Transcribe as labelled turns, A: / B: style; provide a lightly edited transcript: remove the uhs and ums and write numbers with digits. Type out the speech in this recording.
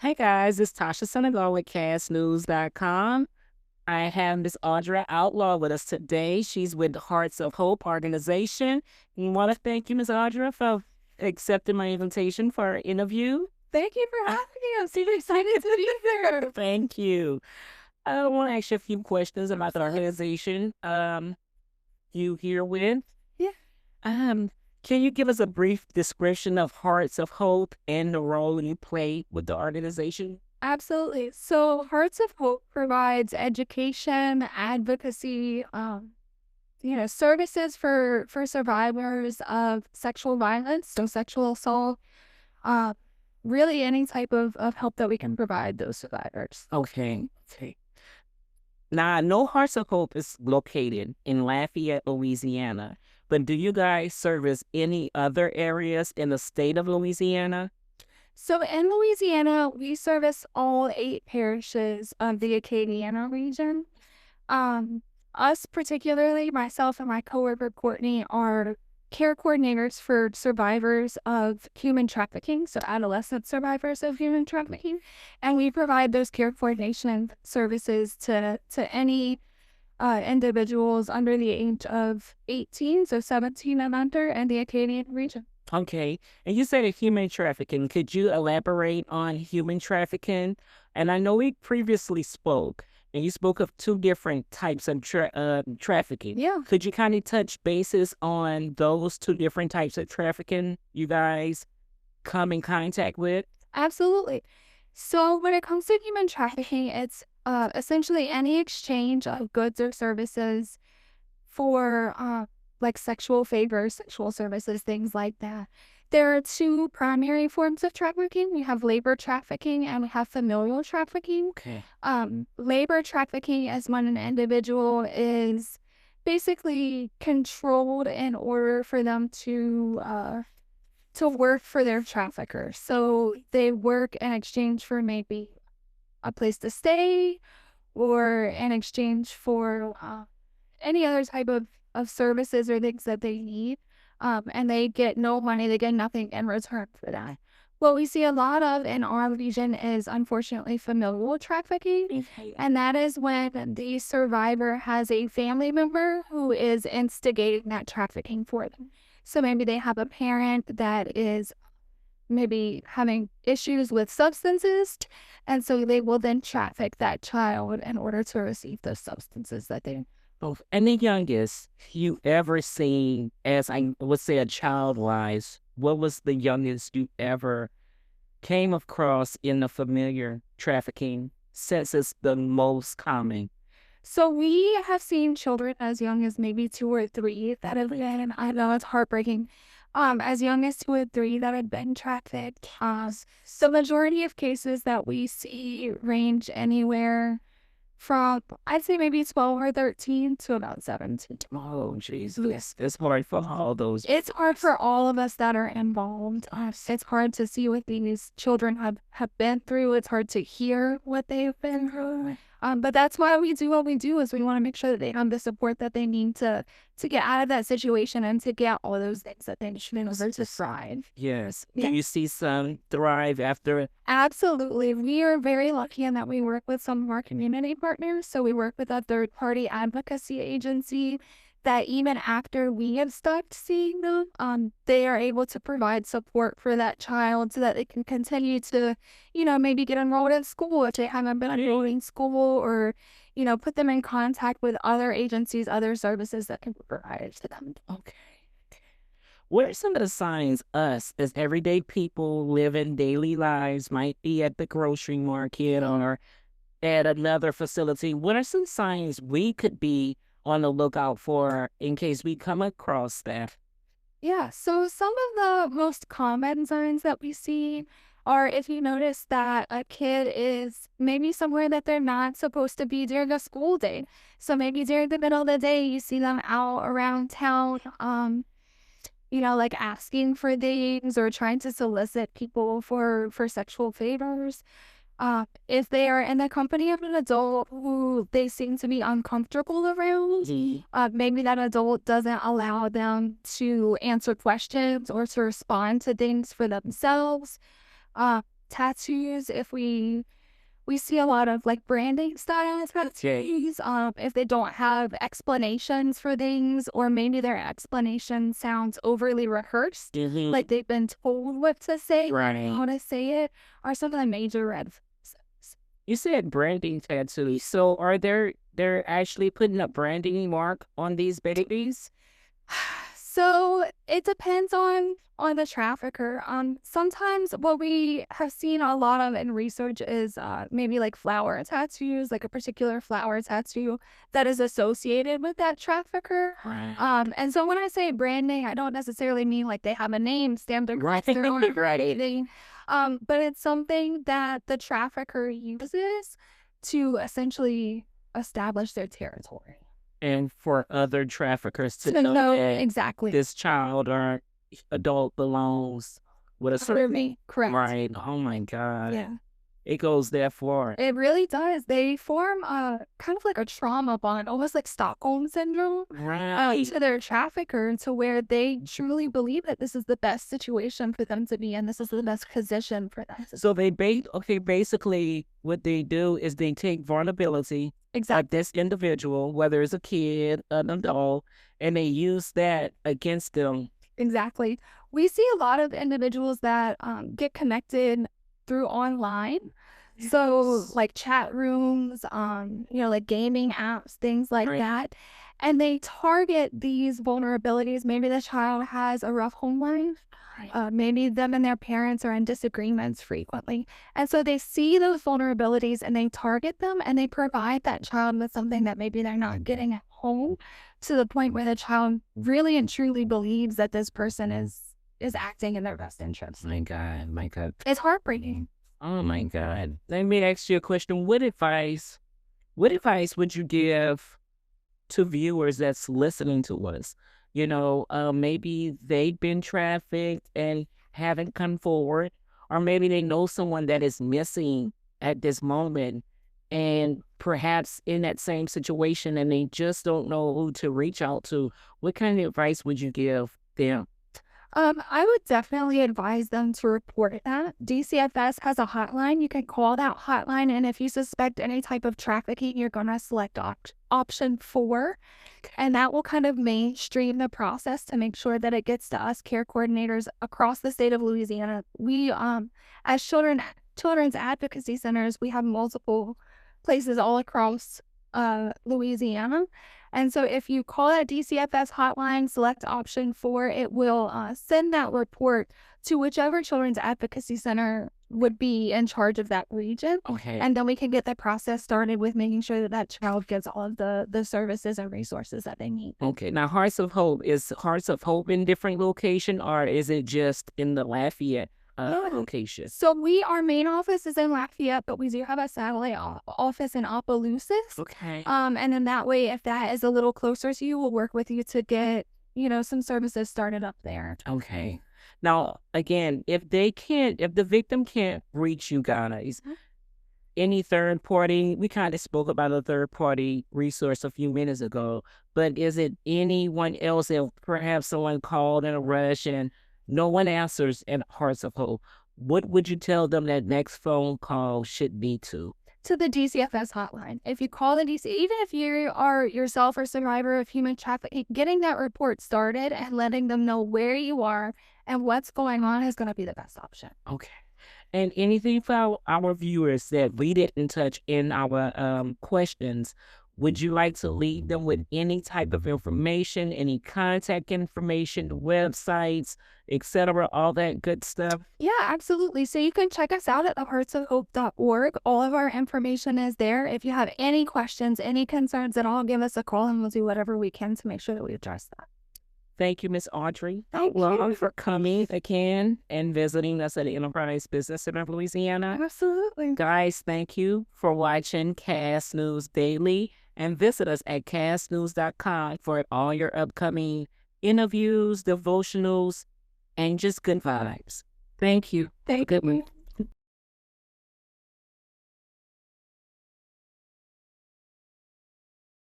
A: Hey guys, it's Tasha Senegal with CastNews.com. I have Miss Audrie Outlaw with us today. She's with the Hearts of Hope organization. We want to thank you, Miss Audrie, for accepting my invitation for our interview.
B: Thank you for having me. I'm super excited to be there.
A: Thank you. I want to ask you a few questions about the organization you here with.
B: Yeah,
A: Um, can you give us a brief description of Hearts of Hope and the role you play with the organization?
B: absolutely. So, Hearts of Hope provides education, advocacy, services for survivors of sexual violence, so sexual assault, uh, really any type of help that we can provide those survivors.
A: Okay. Now, I know Hearts of Hope is located in Lafayette, Louisiana, but do you guys service any other areas in the state of Louisiana?
B: So, in Louisiana, we service all 8 parishes of the Acadiana region. Um, Us particularly, myself and my coworker Courtney, are care coordinators for survivors of human trafficking, so adolescent survivors of human trafficking, and we provide those care coordination services to any individuals under the age of 18, so 17 and under, in the Acadian region.
A: Okay. And you said human trafficking. Could you elaborate on human trafficking? And I know we previously spoke, and you spoke of two different types of trafficking.
B: Yeah,
A: Could you kind of touch bases on those two different types of trafficking you guys come in contact with?
B: absolutely. So when it comes to human trafficking, it's essentially any exchange of goods or services for like sexual favors, sexual services, things like that. There are two primary forms of trafficking. We have labor trafficking and we have familial trafficking.
A: Okay.
B: Labor trafficking is when an individual is basically controlled in order for them to work for their trafficker. So they work in exchange for maybe a place to stay or in exchange for any other type of services or things that they need. And they get no money, they get nothing in return for that. What we see a lot of in our region is unfortunately familial trafficking.
A: Okay.
B: And that is when the survivor has a family member who is instigating that trafficking for them. So maybe they have a parent that is maybe having issues with substances, and so they will then traffic that child in order to receive those substances that they.
A: Oh, and the youngest you ever seen, as I would say, a child wise, what was the youngest you ever came across in the familiar trafficking since it's the most common?
B: So we have seen children as young as maybe 2 or 3 that have been, I know it's heartbreaking, as young as 2 or 3 that have been trafficked. The majority of cases that we see range anywhere from, I'd say maybe 12 or 13 to about 17.
A: Oh, Jesus. It's hard for all those.
B: It's hard for all of us that are involved. It's hard to see what these children have been through. It's hard to hear what they've been through. But that's why we do what we do, is we want to make sure that they have the support that they need to get out of that situation and to get all those things that they need in order to thrive.
A: Yes.
B: Yeah.
A: Can you see some thrive after?
B: Absolutely. We are very lucky in that we work with some of our community partners. So we work with a third-party advocacy agency that even after we have stopped seeing them, they are able to provide support for that child so that they can continue to, maybe get enrolled in school if they haven't been enrolled in school, or, put them in contact with other agencies, other services that can be provided to them.
A: Okay. What are some of the signs us as everyday people living daily lives might be at the grocery market or at another facility? What are some signs we could be on the lookout for in case we come across that?
B: Yeah, so some of the most common signs that we see are if you notice that a kid is maybe somewhere that they're not supposed to be during a school day. So maybe during the middle of the day, you see them out around town, like asking for things or trying to solicit people for sexual favors. If they are in the company of an adult who they seem to be uncomfortable around, maybe that adult doesn't allow them to answer questions or to respond to things for themselves. tattoos, if we see a lot of like branding style tattoos, if they don't have explanations for things, or maybe their explanation sounds overly rehearsed, like they've been told what to say,
A: Right.
B: how to say it, are some of the major red flags.
A: You said branding tattoos. So are they're actually putting a branding mark on these babies?
B: So it depends on the trafficker. Sometimes what we have seen a lot of in research is maybe like flower tattoos, like a particular flower tattoo that is associated with that trafficker.
A: Right.
B: And so when I say branding, I don't necessarily mean like they have a name stamped across
A: Right.
B: their arm or anything. But it's something that the trafficker uses to essentially establish their territory.
A: And for other traffickers to
B: To
A: know
B: know
A: that
B: exactly.
A: this child or adult belongs with a certain
B: Me, correct.
A: right. Oh my God.
B: Yeah.
A: It goes that far.
B: It really does. They form a kind of like a trauma bond, almost like Stockholm syndrome,
A: Right.
B: to their trafficker, to where they truly believe that this is the best situation for them to be in. This is the best position for them.
A: So they basically what they do is they take vulnerability
B: Exactly.
A: of this individual, whether it's a kid, an adult, and they use that against them.
B: Exactly. We see a lot of individuals that get connected through online. So like chat rooms, like gaming apps, things like
A: Right.
B: that. And they target these vulnerabilities. Maybe the child has a rough home life. Maybe them and their parents are in disagreements frequently. And so they see those vulnerabilities and they target them, and they provide that child with something that maybe they're not getting at home, to the point where the child really and truly believes that this person is acting in their best interest.
A: My God.
B: It's heartbreaking.
A: Oh my God. Let me ask you a question. What advice would you give to viewers that's listening to us? Maybe they've been trafficked and haven't come forward, or maybe they know someone that is missing at this moment and perhaps in that same situation and they just don't know who to reach out to. What kind of advice would you give them?
B: I would definitely advise them to report that. DCFS has a hotline. You can call that hotline, and if you suspect any type of trafficking, you're going to select option 4, and that will kind of mainstream the process to make sure that it gets to us care coordinators across the state of Louisiana. We, as children's advocacy centers, we have multiple places all across Louisiana. And so if you call that DCFS hotline, select option 4, it will send that report to whichever children's advocacy center would be in charge of that region.
A: Okay.
B: And then we can get the process started with making sure that that child gets all of the services and resources that they need.
A: Okay. Now, is Hearts of Hope in different location, or is it just in the Lafayette location?
B: So our main office is in Lafayette, but we do have a satellite office in Opelousas.
A: Okay.
B: And then that way, if that is a little closer to you, we'll work with you to get, some services started up there.
A: Okay. Now, again, if the victim can't reach you guys, any third party, we kind of spoke about a third party resource a few minutes ago, but is it anyone else, if perhaps someone called in a rush and no one answers at Hearts of Hope, what would you tell them that next phone call should be to?
B: To the DCFS hotline. If you call the DC, even if you are yourself a survivor of human trafficking, getting that report started and letting them know where you are and what's going on is going to be the best option.
A: Okay. And anything for our viewers that we didn't touch in our questions, would you like to leave them with any type of information, any contact information, websites, etc., all that good stuff?
B: Yeah, absolutely. So you can check us out at theheartsofhope.org. All of our information is there. If you have any questions, any concerns at all, give us a call and we'll do whatever we can to make sure that we address that.
A: Thank you, Miss Audrie Outlaw, for coming again and visiting us at the Enterprise Business Center of Louisiana.
B: Absolutely.
A: Guys, thank you for watching Cast News Daily, and visit us at castnews.com for all your upcoming interviews, devotionals, and just good vibes. Thank you.
B: Thank you.